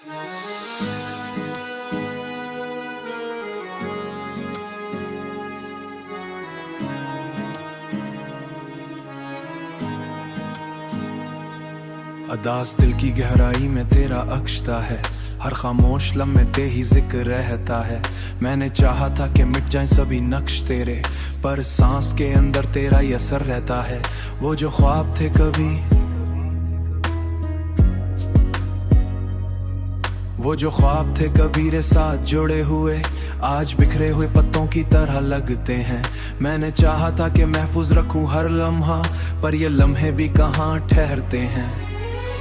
अदास दिल की गहराई में तेरा अक्षता है, हर खामोश लम्हे ते ही जिक्र रहता है। मैंने चाहा था कि मिट जाएं सभी नक्श तेरे, पर सांस के अंदर तेरा ही असर रहता है। वो जो ख्वाब थे कभी, वो जो ख्वाब थे कबीरे साथ जुड़े हुए, आज बिखरे हुए पत्तों की तरह लगते हैं। मैंने चाहा था कि महफूज रखूं हर लम्हा, पर ये लम्हे भी कहाँ ठहरते हैं।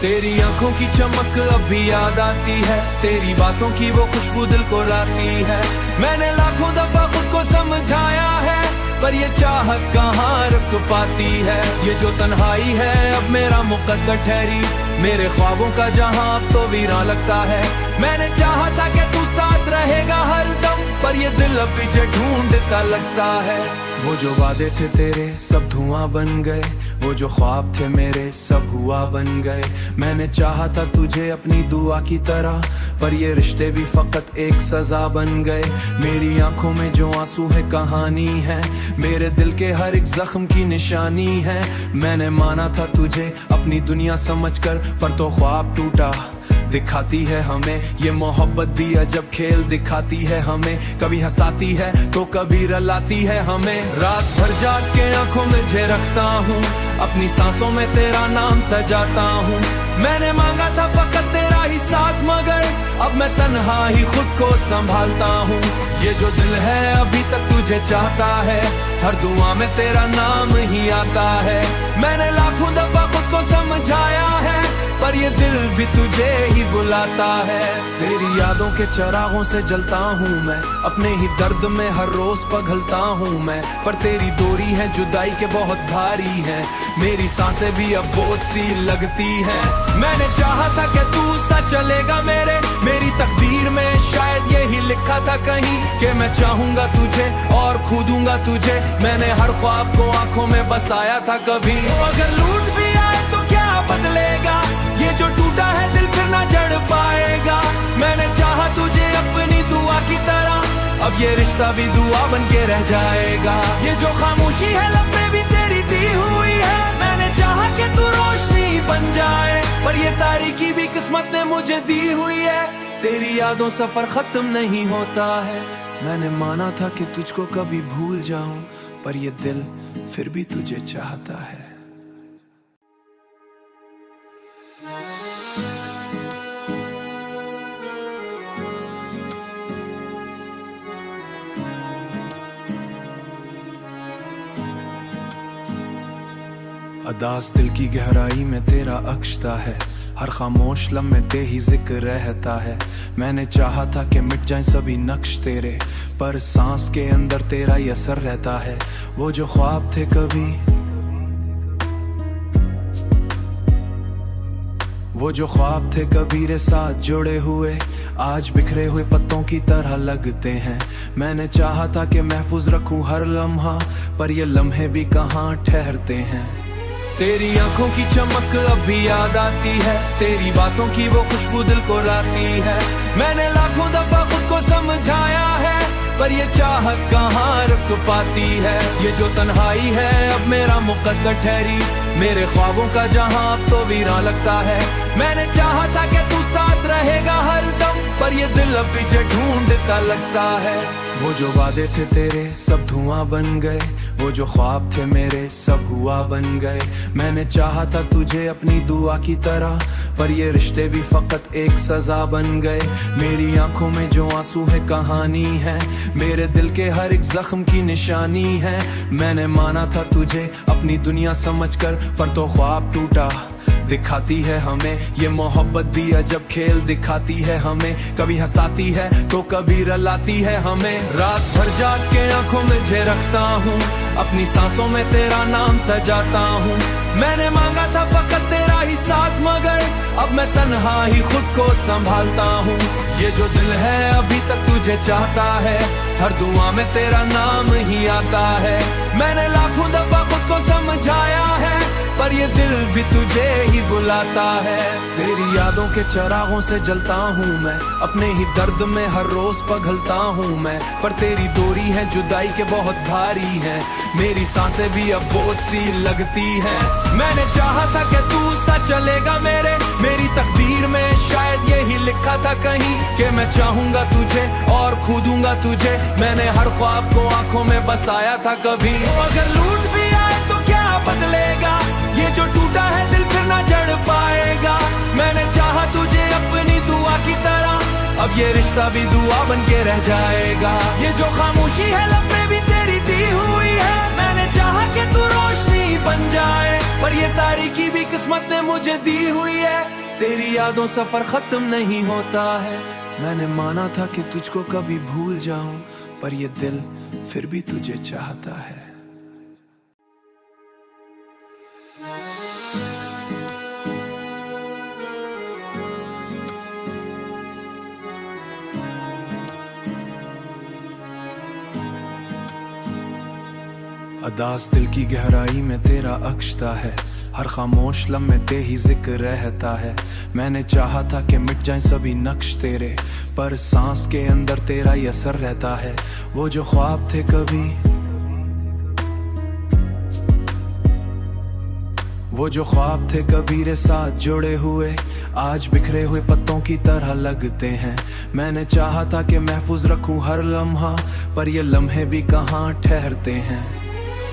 तेरी आंखों की चमक अब भी याद आती है, तेरी बातों की वो खुशबू दिल को लाती है। मैंने लाखों दफा खुद को समझाया है, पर ये चाहत कहाँ रुक पाती है। ये जो तन्हाई है अब मेरा मुकद्दर ठहरी, मेरे ख्वाबों का जहां अब तो वीरान लगता है। मैंने चाहा था कि तू साथ रहेगा हर दम, पर ये दिल अब भी जो ढूंढता लगता है। वो जो वादे थे तेरे सब धुआं बन गए, वो जो ख्वाब थे मेरे सब हुआ बन गए। मैंने चाहा था तुझे अपनी दुआ की तरह, पर ये रिश्ते भी फकत एक सजा बन गए। मेरी आंखों में जो आंसू है कहानी है, मेरे दिल के हर एक जख्म की निशानी है। मैंने माना था तुझे अपनी दुनिया समझकर, पर तो ख्वाब टूटा दिखाती है हमें। ये मोहब्बत भी अजब खेल दिखाती है हमें, कभी हंसाती है तो कभी रुलाती है हमें। रात भर जाग के आंखों में झरकता हूँ, अपनी सांसों में तेरा नाम सजाता हूँ। मैंने मांगा था फकत तेरा ही साथ, मगर अब मैं तन्हा ही खुद को संभालता हूँ। ये जो दिल है अभी तक तुझे चाहता है, हर दुआ में तेरा नाम ही आता है। मैंने लाखों दफा खुद को समझाया है, पर ये दिल भी तुझे ही बुलाता है। तेरी यादों के चिरागों से जलता हूँ मैं, अपने ही दर्द में हर रोज पघलता हूँ मैं। पर तेरी दूरी है जुदाई के बहुत भारी है, मेरी सांसें भी अब बोझ सी लगती है। मैंने चाहा था कि तू सा चलेगा मेरी तकदीर में, शायद यही लिखा था कहीं कि मैं चाहूंगा तुझे और खो दूंगा तुझे। मैंने हर ख्वाब को आंखों में बसाया था कभी, अगर लूट भी आए तो क्या बदलेगा। ये जो टूटा है दिल फिर ना जड़ पाएगा। मैंने चाहा तुझे अपनी दुआ की तरह, अब ये रिश्ता भी दुआ बन के रह जाएगा। ये जो खामोशी है लब में भी तेरी दी हुई है, मैंने चाहा कि तू रोशनी बन जाए, पर ये तारीकी भी किस्मत ने मुझे दी हुई है। तेरी यादों सफर खत्म नहीं होता है। मैंने माना था कि तुझको कभी भूल जाऊं, पर ये दिल फिर भी तुझे चाहता है। अदास दिल की गहराई में तेरा अक्षता है, हर खामोश लम्हे ते ही जिक्र रहता है। मैंने चाहा था कि मिट जाएं सभी नक्श तेरे, पर सांस के अंदर तेरा ही असर रहता है। वो जो ख्वाब थे कभी, वो जो ख्वाब थे कबीरे साथ जुड़े हुए, आज बिखरे हुए पत्तों की तरह लगते हैं। मैंने चाहा था कि महफूज रखूं हर लम्हा, पर ये लम्हे भी कहाँ ठहरते हैं। तेरी आंखों की चमक अब भी याद आती है, तेरी बातों की वो खुशबू दिल को लाती है। मैंने लाखों दफा खुद को समझाया है, पर ये चाहत कहाँ रुक पाती है। ये जो तन्हाई है अब मेरा मुकद्दर ठहरी, मेरे ख्वाबों का जहां अब तो वीरान लगता है। मैंने चाहा था कि तू साथ रहेगा हर दम, पर ये दिल अब भी जो ढूंढता लगता है। वो जो वादे थे तेरे सब धुआं बन गए, वो जो ख्वाब थे मेरे सब हुआ बन गए। मैंने चाहा था तुझे अपनी दुआ की तरह, पर ये रिश्ते भी फकत एक सजा बन गए। मेरी आंखों में जो आंसू है कहानी है, मेरे दिल के हर एक जख्म की निशानी है। मैंने माना था तुझे अपनी दुनिया समझकर, पर तो ख्वाब टूटा दिखाती है हमें। ये मोहब्बत भी अजब खेल दिखाती है हमें, कभी हंसाती है तो कभी रुलाती है हमें। रात भर जाग के आंखों में झरकता हूँ, अपनी सांसों में तेरा नाम सजाता हूँ। मैंने मांगा था फकत तेरा ही साथ, मगर अब मैं तन्हा ही खुद को संभालता हूँ। ये जो दिल है अभी तक तुझे चाहता है, हर दुआ में तेरा नाम ही आता है। मैंने लाखों दफा खुद को समझाया है, पर ये दिल भी तुझे ही बुलाता है। तेरी यादों के चरागों से जलता हूँ मैं, अपने ही दर्द में हर रोज पघलता हूँ मैं, पर तेरी दूरी है जुदाई के बहुत भारी है, मेरी सांसें भी अब बोझ सी लगती है। मैंने चाहा था कि तू सा चलेगा मेरी तकदीर में शायद यही लिखा था कहीं कि मैं चाहूंगा तुझे और खो दूंगा तुझे। मैंने हर ख्वाब को आंखों में बसाया था कभी। अगर लूट भी आए तो क्या बदलेगा, ये जो टूटा है दिल फिर ना जड़ पाएगा। मैंने चाहा तुझे अपनी दुआ की तरह, अब ये रिश्ता भी दुआ बन के रह जाएगा। ये जो खामोशी है लब में भी तेरी दी हुई है, मैंने चाहा कि तू रोशनी बन जाए, पर ये तारीकी भी किस्मत ने मुझे दी हुई है। तेरी यादों सफर खत्म नहीं होता है, मैंने माना था कि तुझको कभी भूल जाऊं, पर ये दिल फिर भी तुझे चाहता है। अदास दिल की गहराई में तेरा अक्षता है, हर खामोश लम्हे ते ही जिक्र रहता है। मैंने चाहा था कि मिट जाएं सभी नक्श तेरे, पर सांस के अंदर तेरा ही असर रहता है। वो जो ख्वाब थे कभी, वो जो ख्वाब थे कबीरे साथ जुड़े हुए, आज बिखरे हुए पत्तों की तरह लगते हैं। मैंने चाहा था कि महफूज रखूं हर लम्हा, पर ये लम्हे भी कहाँ ठहरते हैं।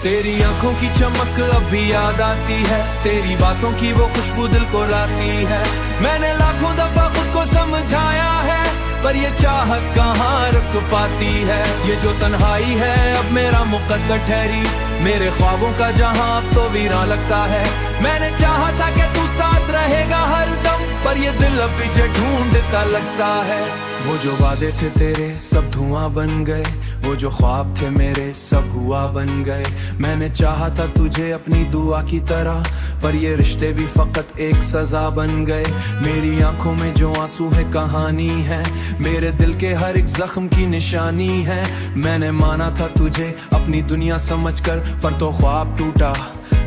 तेरी आंखों की चमक अब भी याद आती है, तेरी बातों की वो खुशबू दिल को लाती है। मैंने लाखों दफा खुद को समझाया है, पर ये चाहत कहाँ रुक पाती है। ये जो तन्हाई है अब मेरा मुकद्दर ठहरी, मेरे ख्वाबों का जहां अब तो वीरान लगता है। मैंने चाहा था कि तू साथ रहेगा हर दम, पर ये दिल अब तुझे ढूंढता लगता है। वो जो वादे थे तेरे सब धुआं बन गए, वो जो ख्वाब थे मेरे सब हुआ बन गए। मैंने चाहा था तुझे अपनी दुआ की तरह, पर ये रिश्ते भी फकत एक सजा बन गए। मेरी आंखों में जो आंसू है कहानी है, मेरे दिल के हर एक जख्म की निशानी है। मैंने माना था तुझे अपनी दुनिया समझकर, पर तो ख्वाब टूटा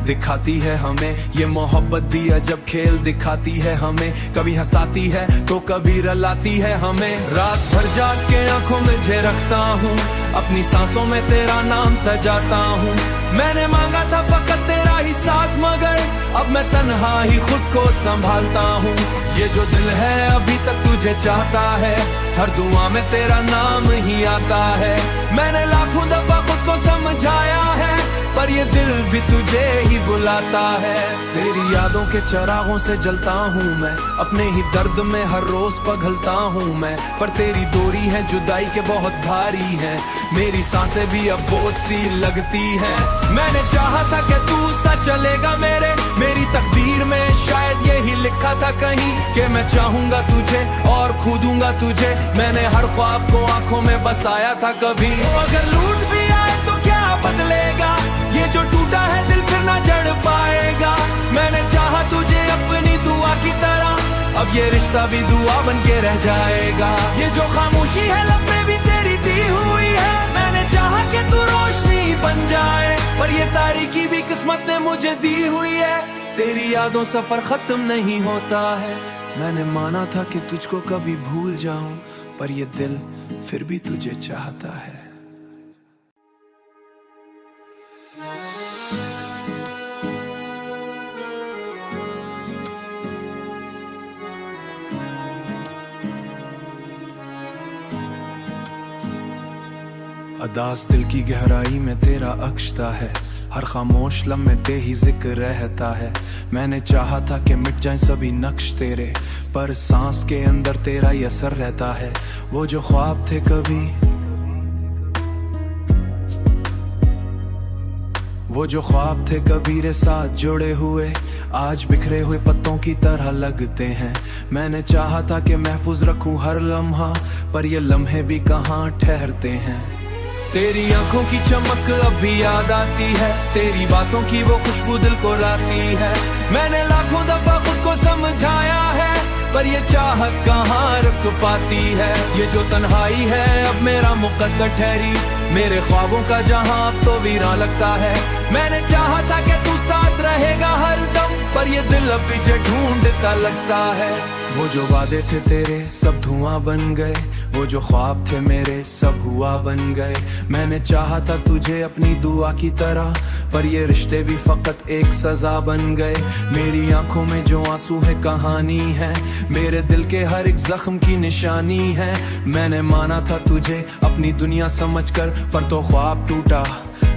दिखाती है हमें। ये मोहब्बत भी अजब खेल दिखाती है हमें, कभी हंसाती है तो कभी रलाती है हमें। रात भर जाग के आंखों में जे रखता हूँ, अपनी सांसों में तेरा नाम सजाता हूँ। मैंने मांगा था फकत तेरा ही साथ, मगर अब मैं तन्हा ही खुद को संभालता हूँ। ये जो दिल है अभी तक तुझे चाहता है, हर दुआ में तेरा नाम ही आता है। मैंने लाखों दफा खुद को समझाया है, पर ये दिल भी तुझे ही बुलाता है। तेरी यादों के चरागों से जलता हूँ मैं, अपने ही दर्द में हर रोज पघलता हूँ मैं, पर तेरी दूरी है जुदाई के बहुत भारी है, मेरी सांसें भी अब बोझ सी लगती है। मैंने चाहा था कि तू सा चलेगा मेरी तकदीर में शायद यही लिखा था कहीं कि मैं चाहूंगा तुझे और खो दूंगा तुझे। मैंने हर ख्वाब को आंखों में बसाया था कभी। अगर लूट भी आए तो क्या बदलेगा, ये जो टूटा है दिल फिर ना जड़ पाएगा। मैंने चाहा तुझे अपनी दुआ की तरह, अब ये रिश्ता भी दुआ बन के रह जाएगा। ये जो खामोशी है लब में भी तेरी दी हुई है, मैंने चाहा कि तू रोशनी बन जाए, पर ये तारीकी भी किस्मत ने मुझे दी हुई है। तेरी यादों सफर खत्म नहीं होता है, मैंने माना था कि तुझको कभी भूल जाऊं, पर ये दिल फिर भी तुझे चाहता है। अदास दिल की गहराई में तेरा अक्षता है, हर खामोश लम्हे ते ही जिक्र रहता है। मैंने चाहा था कि मिट जाएं सभी नक्श तेरे, पर सांस के अंदर तेरा ही असर रहता है। वो जो ख्वाब थे कभी, वो जो ख्वाब थे कबीरे साथ जुड़े हुए, आज बिखरे हुए पत्तों की तरह लगते हैं। मैंने चाहा था कि महफूज रखूं हर लम्हा, पर ये लम्हे भी कहाँ ठहरते हैं। तेरी आंखों की चमक अब भी याद आती है, तेरी बातों की वो खुशबू दिल को लाती है। मैंने लाखों दफा खुद को समझाया है, पर ये चाहत कहाँ रुक पाती है। ये जो तन्हाई है अब मेरा मुकद्दर ठहरी, मेरे ख्वाबों का जहां अब तो वीरान लगता है। मैंने चाहा था कि तू साथ रहेगा हर दम, पर ये दिल अब तुझे ढूंढता लगता है। वो जो वादे थे तेरे सब धुआं बन गए, वो जो ख्वाब थे मेरे सब हुआ बन गए। मैंने चाहा था तुझे अपनी दुआ की तरह, पर ये रिश्ते भी फकत एक सजा बन गए। मेरी आंखों में जो आंसू है कहानी है, मेरे दिल के हर एक जख्म की निशानी है। मैंने माना था तुझे अपनी दुनिया समझकर, पर तो ख्वाब टूटा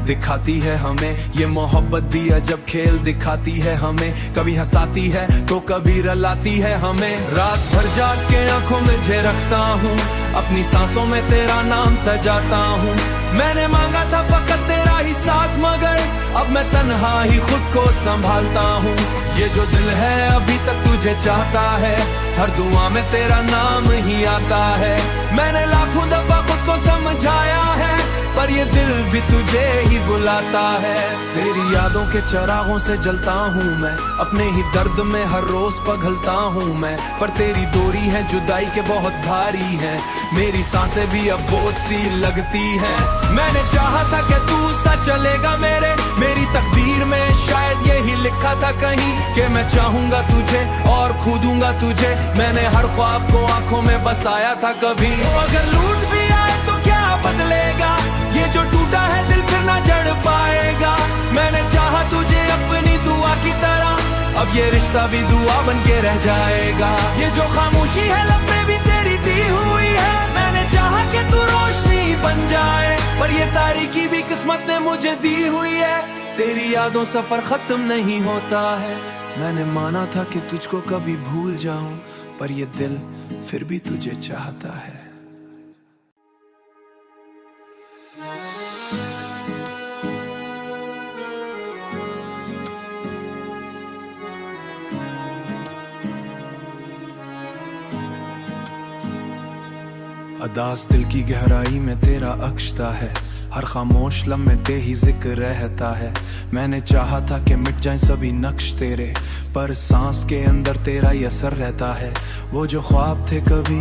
दिखाती है हमें ये मोहब्बत भी अजब खेल दिखाती है हमें। कभी हंसाती है तो कभी रलाती है हमें। रात भर जाग के आंखों में झपकता हूँ, अपनी सांसों में तेरा नाम सजाता हूँ। मैंने मांगा था फकत तेरा ही साथ, मगर अब मैं तन्हा ही खुद को संभालता हूँ। ये जो दिल है अभी तक तुझे चाहता है, हर दुआ में तेरा नाम ही आता है। मैंने लाखों दफा खुद को समझाया है, पर ये दिल भी तुझे ही बुलाता है। तेरी यादों के चिरागों से जलता हूँ मैं, अपने ही दर्द में हर रोज पिघलता हूँ मैं। पर तेरी दूरी है जुदाई के बहुत भारी है, मेरी सांसें भी अब बोझ सी लगती है। मैंने चाहा था कि तू सा चलेगा मेरी तकदीर में शायद यही लिखा था कहीं, कि मैं चाहूंगा तुझे और खो दूंगा तुझे। मैंने हर ख्वाब को आंखों में बसाया था कभी। अगर लूट भी आए तो क्या बदलेगा, ये जो टूटा है दिल फिर ना जड़ पाएगा। मैंने चाहा तुझे अपनी दुआ की तरह, अब ये रिश्ता भी दुआ बन के रह जाएगा। ये जो खामोशी है लब में भी तेरी दी हुई है, मैंने चाहा कि तू रोशनी बन जाए, पर ये तारीकी भी किस्मत ने मुझे दी हुई है। तेरी यादों सफर खत्म नहीं होता है, मैंने माना था कि तुझको कभी भूल जाऊं, पर ये दिल फिर भी तुझे चाहता है। अदास दिल की गहराई में तेरा अक्षता है, हर खामोश लम्हे ते ही जिक्र रहता है। मैंने चाहा था कि मिट जाएं सभी नक्श तेरे, पर सांस के अंदर तेरा ही असर रहता है। वो जो ख्वाब थे कभी,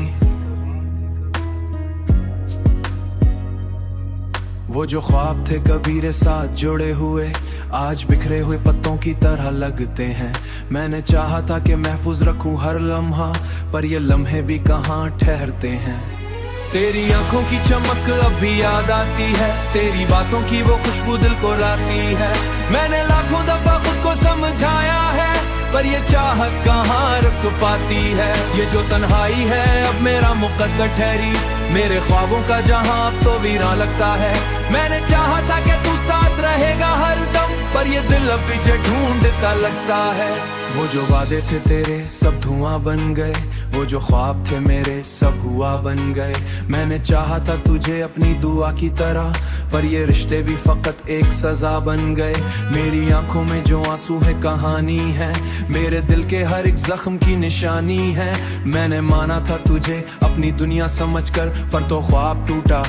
वो जो ख्वाब थे कबीरे साथ जुड़े हुए, आज बिखरे हुए पत्तों की तरह लगते हैं। मैंने चाहा था कि महफूज रखूं हर लम्हा, पर ये लम्हे भी कहाँ ठहरते हैं। तेरी आंखों की चमक अब भी याद आती है, तेरी बातों की वो खुशबू दिल को लाती है। मैंने लाखों दफा खुद को समझाया है, पर ये चाहत कहाँ रुक पाती है। ये जो तन्हाई है अब मेरा मुकद्दर ठहरी, मेरे ख्वाबों का जहां अब तो वीरान लगता है। मैंने चाहा था कि तू साथ रहेगा हर दम, पर ये दिल अब तुझे ढूंढता लगता है। वो जो वादे थे तेरे सब धुआं बन गए, वो जो ख्वाब थे मेरे सब हुआ बन गए। मैंने चाहा था तुझे अपनी दुआ की तरह, पर ये रिश्ते भी फकत एक सजा बन गए। मेरी आंखों में जो आंसू है कहानी है, मेरे दिल के हर एक जख्म की निशानी है। मैंने माना था तुझे अपनी दुनिया समझकर, पर तो ख्वाब टूटा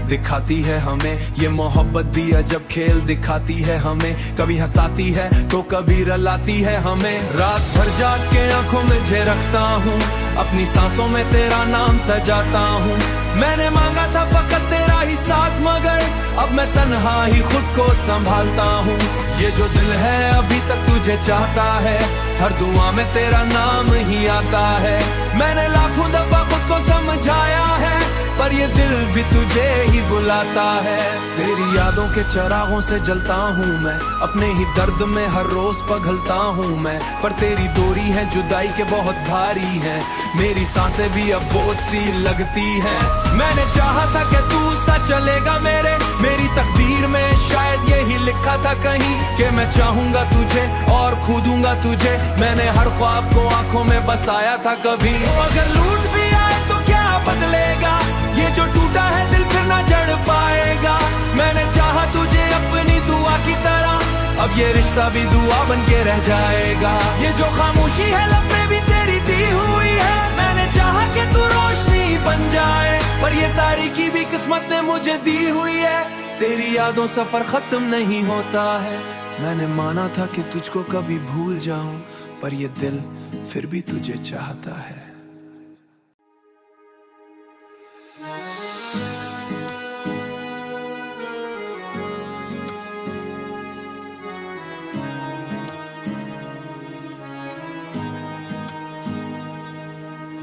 दिखाती है हमें। ये मोहब्बत भी अजब खेल दिखाती है हमें, कभी हंसाती है तो कभी रलाती है हमें। रात भर जाग के आंखों में झपकता हूँ, अपनी सांसों में तेरा नाम सजाता हूँ। मैंने मांगा था फकत तेरा ही साथ, मगर अब मैं तन्हा ही खुद को संभालता हूँ। ये जो दिल है अभी तक तुझे चाहता है, हर दुआ में तेरा नाम ही आता है। मैंने लाखों दफा खुद को समझाया है, पर ये दिल भी तुझे ही बुलाता है। तेरी यादों के चिरागों से जलता हूँ मैं, अपने ही दर्द में हर रोज पिघलता हूँ मैं। पर तेरी दूरी है जुदाई के बहुत भारी है, मेरी सांसें भी अब बोझ सी लगती है। मैंने चाहा था कि तू सा चलेगा मेरी तकदीर में शायद यही लिखा था कहीं, कि मैं चाहूंगा तुझे और खो दूंगा तुझे। मैंने हर ख्वाब को आंखों में बसाया था कभी। अगर लूट भी आए तो क्या बदलेगा, ये जो टूटा है दिल फिर ना जड़ पाएगा। मैंने चाहा तुझे अपनी दुआ की तरह, अब ये रिश्ता भी दुआ बन के रह जाएगा। ये जो खामोशी है लब में भी तेरी दी हुई है, मैंने चाहा कि तू रोशनी बन जाए, पर ये तारीकी भी किस्मत ने मुझे दी हुई है। तेरी यादों सफर खत्म नहीं होता है, मैंने माना था कि तुझको कभी भूल जाऊं, पर ये दिल फिर भी तुझे चाहता है।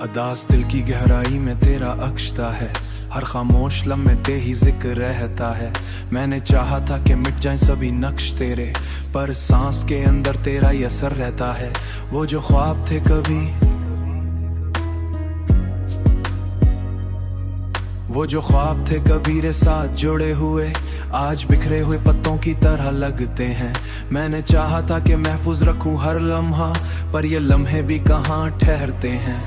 अदास दिल की गहराई में तेरा अक्षता है, हर खामोश लम्हे ते ही जिक्र रहता है। मैंने चाहा था कि मिट जाएं सभी नक्श तेरे, पर सांस के अंदर तेरा ही असर रहता है। वो जो ख्वाब थे कभी, वो जो ख्वाब थे कबीरे साथ जुड़े हुए, आज बिखरे हुए पत्तों की तरह लगते हैं। मैंने चाहा था कि महफूज रखूं हर लम्हा, पर ये लम्हे भी कहाँ ठहरते हैं।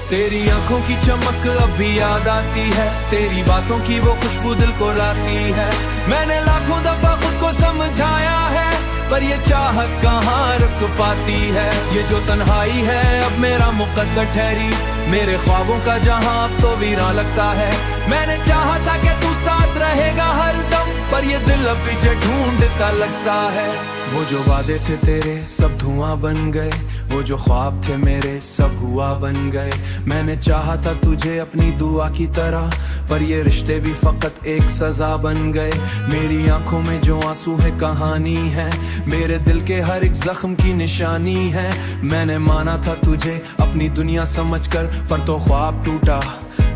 तेरी आंखों की चमक अब भी याद आती है, तेरी बातों की वो खुशबू दिल को लाती है। मैंने लाखों दफा खुद को समझाया है, पर ये चाहत कहाँ रुक पाती है। ये जो तन्हाई है अब मेरा मुकद्दर ठहरी, मेरे ख्वाबों का जहां अब तो वीरां लगता है। मैंने चाहा था कि तू साथ रहेगा हर दम, पर ये दिल अब तुझे ढूंढता लगता है। वो जो वादे थे तेरे सब धुआं बन गए, वो जो ख्वाब थे मेरे सब हुआ बन गए। मैंने चाहा था तुझे अपनी दुआ की तरह, पर ये रिश्ते भी फकत एक सजा बन गए। मेरी आंखों में जो आंसू है कहानी है, मेरे दिल के हर एक जख्म की निशानी है। मैंने माना था तुझे अपनी दुनिया समझकर, पर तो ख्वाब टूटा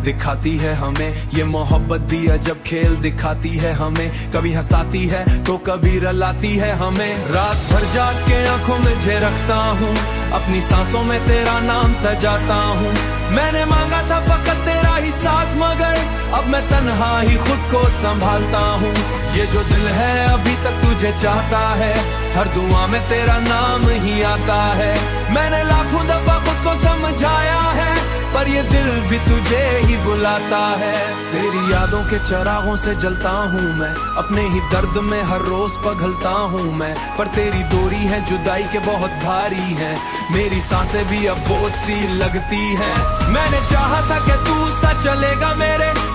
दिखाती है हमें। ये मोहब्बत भी अजब खेल दिखाती है हमें, कभी हंसाती है तो कभी रुलाती है हमें। रात भर जाग के आंखों में झरकता हूँ, अपनी सांसों में तेरा नाम सजाता हूँ। मैंने मांगा था फकत तेरा ही साथ, मगर अब मैं तन्हा ही खुद को संभालता हूँ। ये जो दिल है अभी तक तुझे चाहता है, हर दुआ में तेरा नाम ही आता है। मैंने लाखों दफा खुद को समझाया है, पर ये दिल भी तुझे ही बुलाता है। तेरी यादों के चिरागों से जलता हूँ मैं, अपने ही दर्द में हर रोज पगलता हूँ मैं। पर तेरी दूरी है जुदाई के बहुत भारी है, मेरी सांसें भी अब बोझ सी लगती है। मैंने चाहा था कि तू सा चलेगा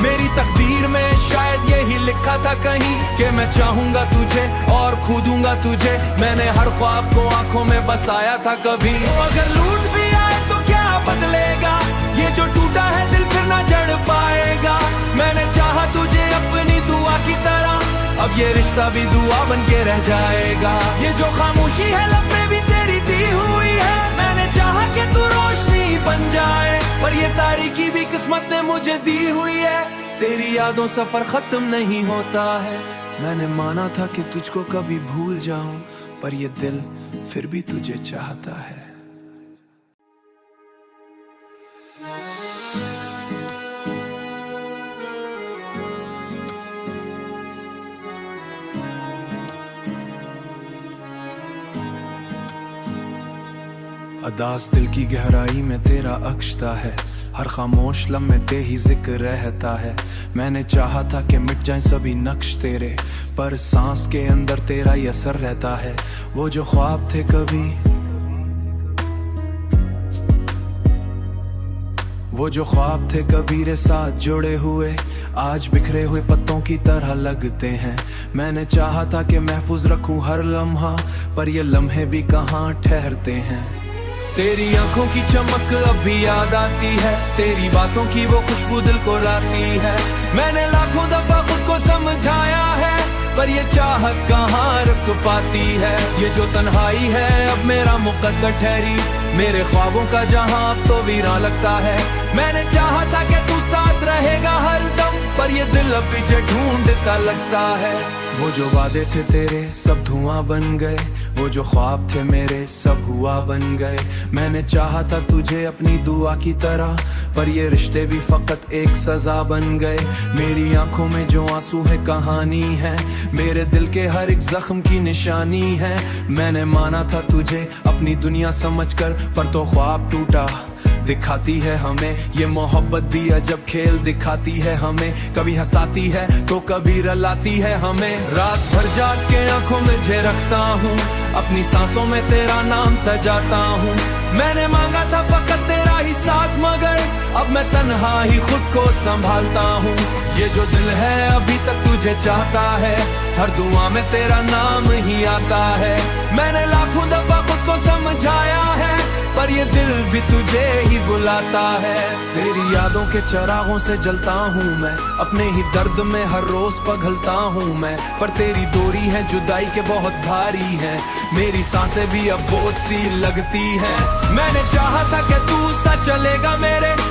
मेरी तकदीर में शायद यही लिखा था कहीं, कि मैं चाहूंगा तुझे और खो दूंगा तुझे। मैंने हर ख्वाब को आंखों में बसाया था कभी, अगर लूट भी आए तो क्या बदलेगा, ये जो टूटा है दिल फिर ना जड़ पाएगा। मैंने चाहा तुझे अपनी दुआ की तरह, अब ये रिश्ता भी दुआ बन के रह जाएगा। ये जो खामोशी है लब में भी तेरी दी हुई है, मैंने चाहा कि तू रोशनी बन जाए, पर ये तारीकी भी किस्मत ने मुझे दी हुई है। तेरी यादों सफर खत्म नहीं होता है, मैंने माना था कि तुझको कभी भूल जाऊं, पर ये दिल फिर भी तुझे चाहता है। अदास दिल की गहराई में तेरा अक्षता है, हर खामोश लम्हे ते ही जिक्र रहता है। मैंने चाहा था कि मिट जाएं सभी नक्श तेरे, पर सांस के अंदर तेरा ही असर रहता है। वो जो ख्वाब थे कभी, वो जो ख्वाब थे कबीरे साथ जुड़े हुए, आज बिखरे हुए पत्तों की तरह लगते हैं। मैंने चाहा था कि महफूज रखूं हर लम्हा, पर ये लम्हे भी कहाँ ठहरते हैं। तेरी आंखों की चमक अब भी याद आती है, तेरी बातों की वो खुशबू दिल को लाती है। मैंने लाखों दफा खुद को समझाया है, पर ये चाहत कहाँ रुक पाती है। ये जो तन्हाई है अब मेरा मुकद्दर ठहरी, मेरे ख्वाबों का जहां अब तो वीरां लगता है। मैंने चाहा था कि तू साथ रहेगा हर दम, पर ये दिल अब तुझे ढूंढता लगता है। वो जो वादे थे तेरे सब धुआं बन गए, वो जो ख्वाब थे मेरे सब हुआ बन गए। मैंने चाहा था तुझे अपनी दुआ की तरह, पर ये रिश्ते भी फकत एक सजा बन गए। मेरी आंखों में जो आंसू है कहानी है, मेरे दिल के हर एक जख्म की निशानी है। मैंने माना था तुझे अपनी दुनिया समझकर, पर तो ख्वाब टूटा दिखाती है हमें। ये मोहब्बत भी अजब खेल दिखाती है हमें, कभी हंसाती है तो कभी रुलाती है हमें। रात भर जाग के आंखों में झरकता हूँ, अपनी सांसों में तेरा नाम सजाता हूँ। मैंने मांगा था फकत तेरा ही साथ, मगर अब मैं तन्हा ही खुद को संभालता हूँ। ये जो दिल है अभी तक तुझे चाहता है, हर दुआ में तेरा नाम ही आता है। मैंने लाखों दफा खुद को समझाया है, पर ये दिल भी तुझे ही बुलाता है। तेरी यादों के चिरागों से जलता हूँ मैं, अपने ही दर्द में हर रोज पगलता हूँ मैं। पर तेरी दूरी है जुदाई के बहुत भारी है, मेरी सांसें भी अब बोझ सी लगती है। मैंने चाहा था कि तू सा चलेगा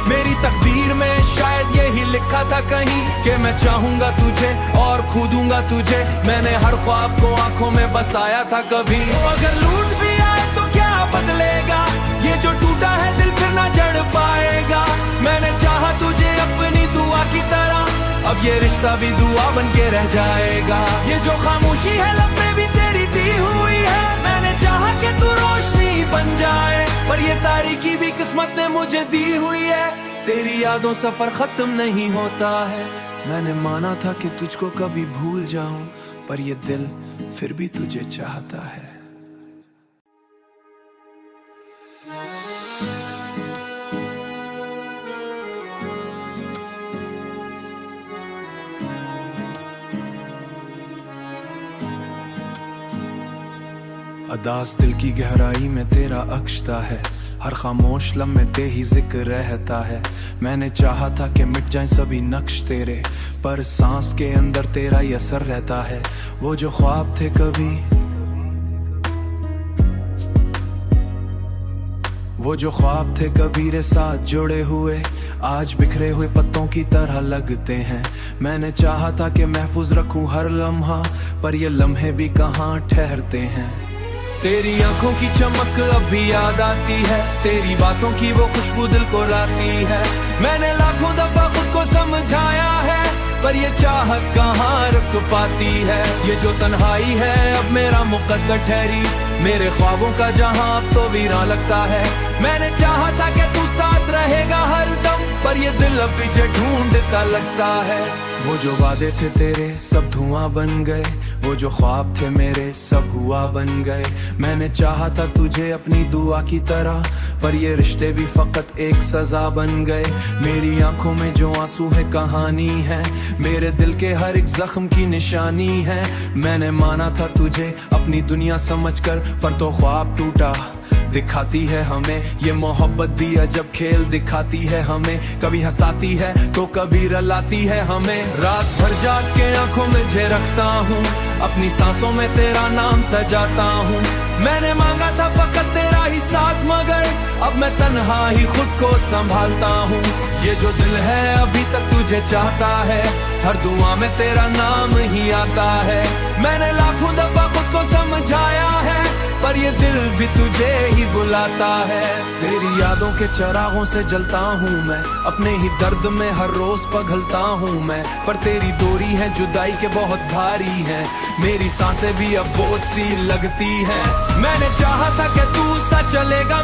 मेरी तकदीर में शायद यही लिखा था कहीं कि मैं चाहूंगा तुझे और खो दूंगा तुझे। मैंने हर ख्वाब को आंखों में बसाया था कभी। अगर लूट भी आए तो क्या बदलेगा, ये जो टूटा है दिल फिर ना जड़ पाएगा। मैंने चाहा तुझे अपनी दुआ की तरह, अब ये रिश्ता भी दुआ बन के रह जाएगा। ये जो खामोशी है लब में भी तेरी दी हुई है, मैंने चाहा कि तू रोशनी बन जाए, पर ये तारीकी भी किस्मत ने मुझे दी हुई है। तेरी यादों सफर खत्म नहीं होता है। मैंने माना था कि तुझको कभी भूल जाऊं, पर ये दिल फिर भी तुझे चाहता है। अदास दिल की गहराई में तेरा अक्षता है, हर खामोश लम्हे ते ही जिक्र रहता है। मैंने चाहा था कि मिट जाएं सभी नक्श तेरे, पर सांस के अंदर तेरा ही असर रहता है। वो जो ख्वाब थे कभी, वो जो ख्वाब थे कबीरे साथ जुड़े हुए, आज बिखरे हुए पत्तों की तरह लगते हैं। मैंने चाहा था कि महफूज रखूं हर लम्हा, पर ये लम्हे भी कहाँ ठहरते हैं। तेरी आंखों की चमक अब भी याद आती है, तेरी बातों की वो खुशबू दिल को लाती है। मैंने लाखों दफा खुद को समझाया है, पर ये चाहत कहाँ रुक पाती है। ये जो तन्हाई है अब मेरा मुकद्दर ठहरी, मेरे ख्वाबों का जहां अब तो वीरान लगता है। मैंने चाहा था कि तू साथ रहेगा हर दम, पर ये दिल अब तुझे ढूंढता लगता है। वो जो वादे थे तेरे सब धुआं बन गए, वो जो ख्वाब थे मेरे सब हुआ बन गए। मैंने चाहा था तुझे अपनी दुआ की तरह, पर ये रिश्ते भी फकत एक सजा बन गए। मेरी आंखों में जो आंसू है कहानी है, मेरे दिल के हर एक जख्म की निशानी है। मैंने माना था तुझे अपनी दुनिया समझकर, पर तो ख्वाब टूटा दिखाती है हमें। ये मोहब्बत भी अजब खेल दिखाती है हमें, कभी हंसाती है तो कभी रुलाती है हमें। रात भर जाग के आंखों में झलकता हूँ, अपनी सांसों में तेरा नाम सजाता हूँ। मैंने मांगा था फकत तेरा ही साथ, मगर अब मैं तन्हा ही खुद को संभालता हूँ। ये जो दिल है अभी तक तुझे चाहता है, हर दुआ में तेरा नाम ही आता है। मैंने लाखों दफा खुद को समझाया है, पर ये दिल भी तुझे ही बुलाता है। तेरी यादों के चिरागों से जलता हूँ मैं, अपने ही दर्द में हर रोज पिघलता हूँ मैं। पर तेरी दूरी है जुदाई के बहुत भारी है, मेरी सांसें भी अब बोझ सी लगती है। मैंने चाहा था कि तू सा चलेगा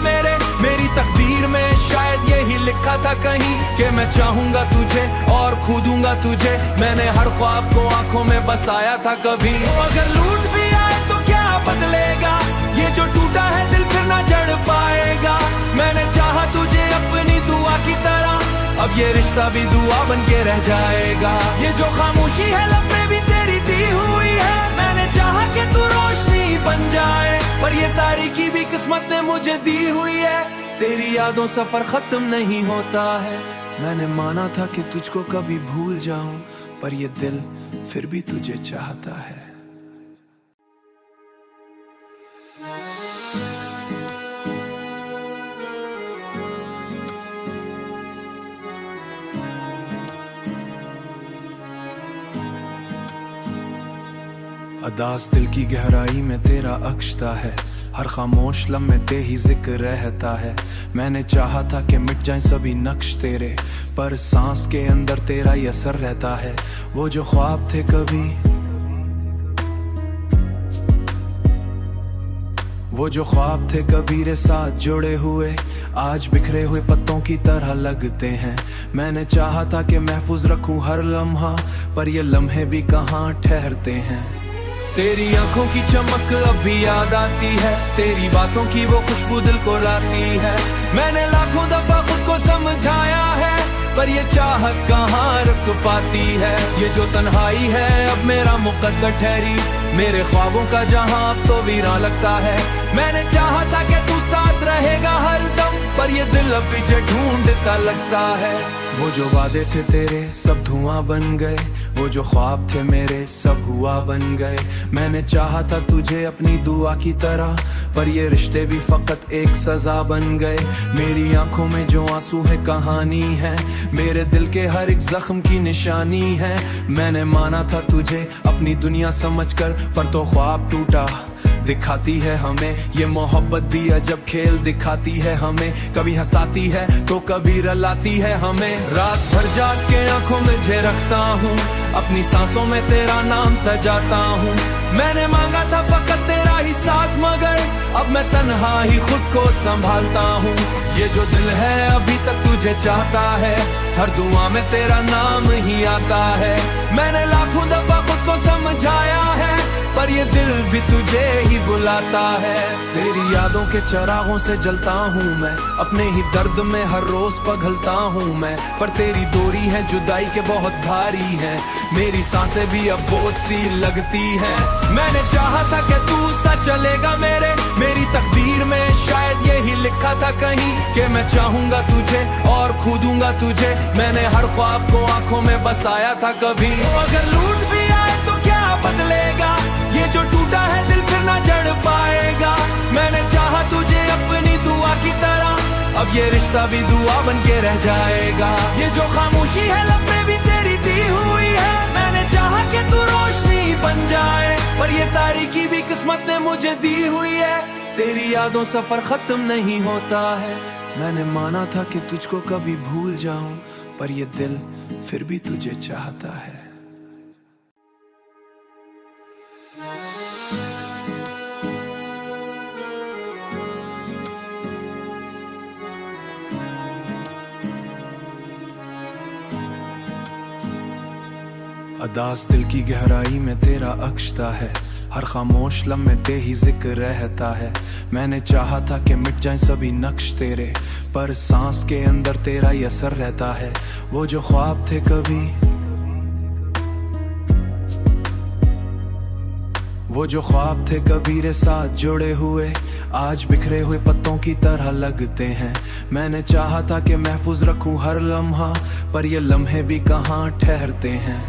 मेरी तकदीर में शायद यही लिखा था कहीं कि मैं चाहूंगा तुझे और खो दूंगा तुझे। मैंने हर ख्वाब को आंखों में बसाया था कभी। अगर लूट भी आए तो क्या बदलेगा, ये जो टूटा है दिल फिर ना जड़ पाएगा। मैंने चाहा तुझे अपनी दुआ की तरह, अब ये रिश्ता भी दुआ बन के रह जाएगा। ये जो खामोशी है लब में भी तेरी दी हुई है, मैंने चाहा कि तू रोशनी बन जाए, पर ये तारीकी भी किस्मत ने मुझे दी हुई है। तेरी यादों सफर खत्म नहीं होता है। मैंने माना था कि तुझको कभी भूल जाऊं, पर ये दिल फिर भी तुझे चाहता है। अदास दिल की गहराई में तेरा अक्षता है, हर खामोश लम्हे ते ही जिक्र रहता है। मैंने चाहा था कि मिट जाएं सभी नक्श तेरे, पर सांस के अंदर तेरा ही असर रहता है। वो जो ख्वाब थे कभी, वो जो ख्वाब थे कबीरे साथ जुड़े हुए, आज बिखरे हुए पत्तों की तरह लगते हैं। मैंने चाहा था कि महफूज रखूं हर लम्हा, पर ये लम्हे भी कहाँ ठहरते हैं। तेरी आंखों की चमक अब भी याद आती है, तेरी बातों की वो खुशबू दिल को लाती है। मैंने लाखों दफा खुद को समझाया है, पर ये चाहत कहाँ रुक पाती है। ये जो तन्हाई है अब मेरा मुकद्दर ठहरी, मेरे ख्वाबों का जहां अब तो वीरान लगता है। मैंने चाहा था कि तू साथ रहेगा हर दम, पर ये दिल अब तुझे ढूंढता लगता है। वो जो वादे थे तेरे सब धुआं बन गए, वो जो ख्वाब थे मेरे सब हुआ बन गए। मैंने चाहा था तुझे अपनी दुआ की तरह, पर ये रिश्ते भी फकत एक सजा बन गए। मेरी आंखों में जो आंसू है कहानी है, मेरे दिल के हर एक जख्म की निशानी है। मैंने माना था तुझे अपनी दुनिया समझकर, पर तो ख्वाब टूटा दिखाती है हमें ये मोहब्बत भी अजब खेल दिखाती है हमें। कभी हंसाती है तो कभी रलाती है हमें। रात भर जाग के आंखों में झरकता हूँ, अपनी सांसों में तेरा नाम सजाता हूँ। मैंने मांगा था फकत तेरा ही साथ, मगर अब मैं तन्हा ही खुद को संभालता हूँ। ये जो दिल है अभी तक तुझे चाहता है, हर दुआ में तेरा नाम ही आता है। मैंने लाखों दफा खुद को समझाया है, पर ये दिल भी तुझे ही बुलाता है। तेरी यादों के चिरागों से जलता हूँ मैं, अपने ही दर्द में हर रोज पघलता हूँ मैं। पर तेरी दूरी है जुदाई के बहुत भारी है, मेरी सांसें भी अब बोझ सी लगती है। मैंने चाहा था कि तू सा चलेगा मेरी तकदीर में शायद यही लिखा था कहीं, कि मैं चाहूंगा तुझे और खो दूंगा तुझे। मैंने हर ख्वाब को आंखों में बसाया था कभी। अगर लूट भी आए तो क्या बदलेगा, ये जो टूटा है दिल फिर ना जड़ पाएगा। मैंने चाहा तुझे अपनी दुआ की तरह, अब ये रिश्ता भी दुआ बन के रह जाएगा। ये जो खामोशी है लब में भी तेरी दी हुई है, मैंने चाहा कि तू रोशनी बन जाए, पर ये तारीकी भी किस्मत ने मुझे दी हुई है। तेरी यादों सफर खत्म नहीं होता है। मैंने माना था कि तुझको कभी भूल जाऊं, पर ये दिल फिर भी तुझे चाहता है। अदास दिल की गहराई में तेरा अक्षता है, हर खामोश लम्हे ते ही जिक्र रहता है। मैंने चाहा था कि मिट जाएं सभी नक्श तेरे, पर सांस के अंदर तेरा ही असर रहता है। वो जो ख्वाब थे कभी, वो जो ख्वाब थे कबीरे साथ जुड़े हुए, आज बिखरे हुए पत्तों की तरह लगते हैं। मैंने चाहा था कि महफूज रखूं हर लम्हा, पर ये लम्हे भी कहाँ ठहरते हैं।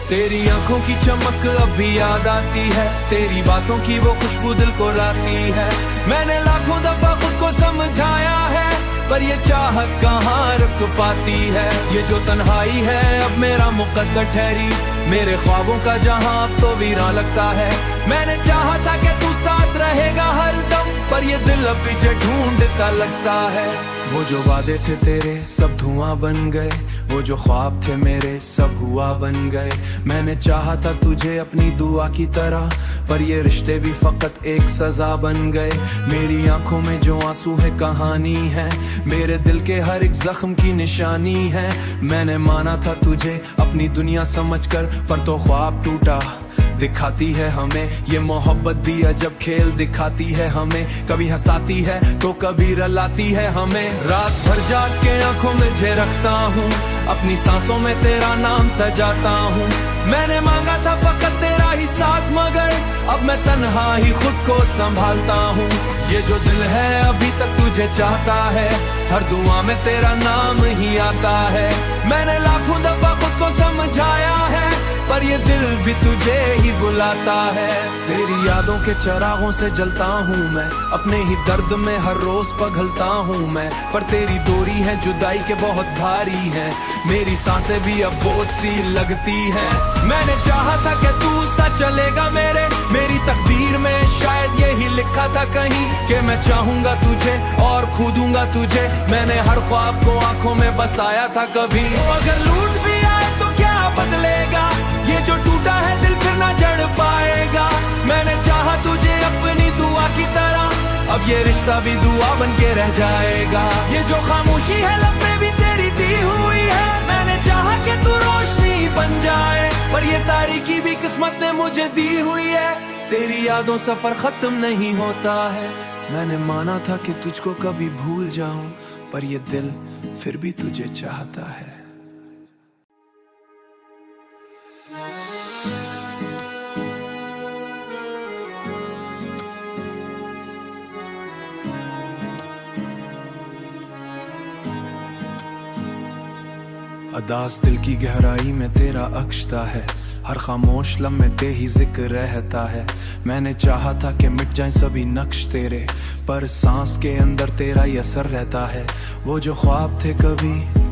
तेरी आंखों की चमक अब भी याद आती है, तेरी बातों की वो खुशबू दिल को लाती है। मैंने लाखों दफा खुद को समझाया है, पर ये चाहत कहाँ रुक पाती है। ये जो तन्हाई है अब मेरा मुकद्दर ठहरी, मेरे ख्वाबों का जहां अब तो वीरां लगता है। मैंने चाहा था कि तू साथ रहेगा हर दम, पर ये दिल अब तुझे ढूंढता लगता है। वो जो वादे थे तेरे सब धुआं बन गए, वो जो ख्वाब थे मेरे सब हुआ बन गए। मैंने चाहा था तुझे अपनी दुआ की तरह, पर ये रिश्ते भी फकत एक सजा बन गए। मेरी आंखों में जो आंसू है कहानी है, मेरे दिल के हर एक जख्म की निशानी है। मैंने माना था तुझे अपनी दुनिया समझकर, पर तो ख्वाब टूटा दिखाती है हमें। ये मोहब्बत भी अजब खेल दिखाती है हमें, कभी हंसाती है तो कभी रलाती है हमें। रात भर जाग के आंखों में झरकता हूँ, अपनी सांसों में तेरा नाम सजाता हूँ। मैंने मांगा था फकत तेरा ही साथ, मगर अब मैं तन्हा ही खुद को संभालता हूँ। ये जो दिल है अभी तक तुझे चाहता है, हर दुआ में तेरा नाम ही आता है। मैंने लाखों दफा खुद को समझाया है, पर ये दिल भी तुझे ही बुलाता है। तेरी यादों के चिरागों से जलता हूँ मैं, अपने ही दर्द में हर रोज पघलता हूँ मैं। पर तेरी दूरी है जुदाई के बहुत भारी है, मेरी सांसें भी अब बोझ सी लगती है। मैंने चाहा था कि तू सा चलेगा मेरी तकदीर में शायद यही लिखा था कहीं, कि मैं चाहूंगा तुझे और खो दूंगा तुझे। मैंने हर ख्वाब को आंखों में बसाया था कभी। अगर लूट भी आए तो क्या बदलेगा, ये जो टूटा है दिल फिर ना जड़ पाएगा। मैंने चाहा तुझे अपनी दुआ की तरह, अब ये रिश्ता भी दुआ बन के रह जाएगा। ये जो खामोशी है लब में भी तेरी दी हुई है, मैंने चाहा कि तू रोशनी बन जाए, पर ये तारीकी भी किस्मत ने मुझे दी हुई है। तेरी यादों सफर खत्म नहीं होता है। मैंने माना था कि तुझको कभी भूल जाऊं, पर ये दिल फिर भी तुझे चाहता है। अदास दिल की गहराई में तेरा अक्षता है, हर खामोश लम्हे ते ही जिक्र रहता है। मैंने चाहा था कि मिट जाएं सभी नक्श तेरे, पर सांस के अंदर तेरा ही असर रहता है। वो जो ख्वाब थे कभी